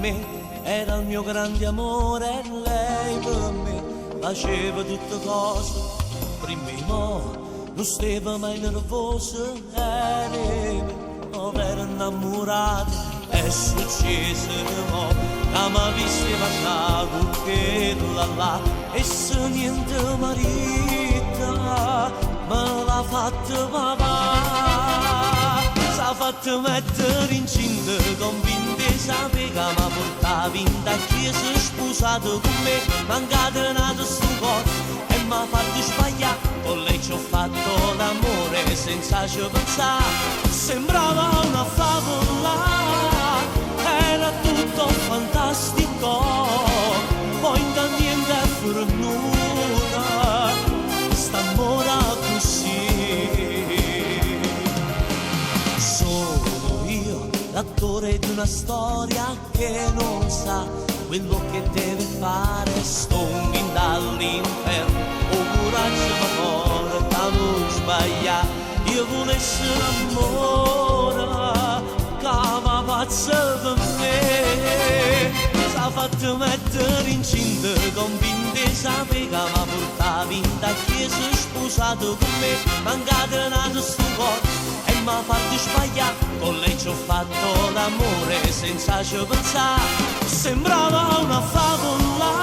me era il mio grande amore, e lei per me faceva tutte cose prima. Non stava mai nervosa, era innamorata, è successo mo, che mi visteva la cucchetta là, e se niente marita, me l'ha fatta papà, s'ha fatta mettere incinta, convinta e sapeva che mi portava in da chiesa, sposato con me, mancata nata sto cuore, e mi ha fatto sbagliare. Con lei ci ho fatto l'amore senza ci pensare, sembrava una favola, era tutto fantastico, poi da niente è venuta, st'amore così. Sono io, l'attore di una storia che non sa quello che deve fare, sto in dall'inferno, o coraggio d'amore, da non sbagliare, io volessi l'amore, che va pazza per me, s'ha fatto mettere incinta, convinta e sapeva che mi portava in da chiesa, sposato con me, mancata nata sto cuore, e mi ha fatto sbagliare, con lei ci ho fatto l'amore senza ci pensare, sembrava una favola,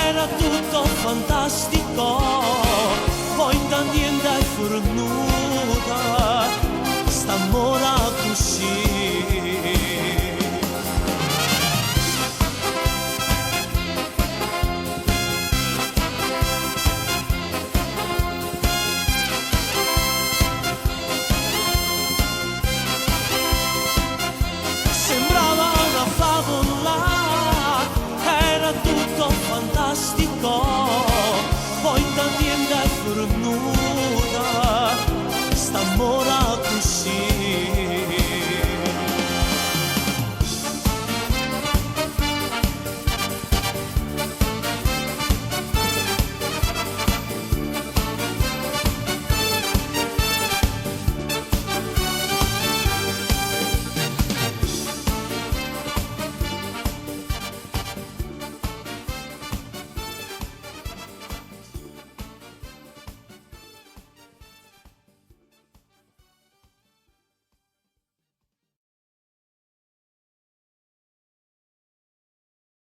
era tutto fantastico, poi da niente è venuta, st'amore così. Sembrava una favola, era tutto fantastico,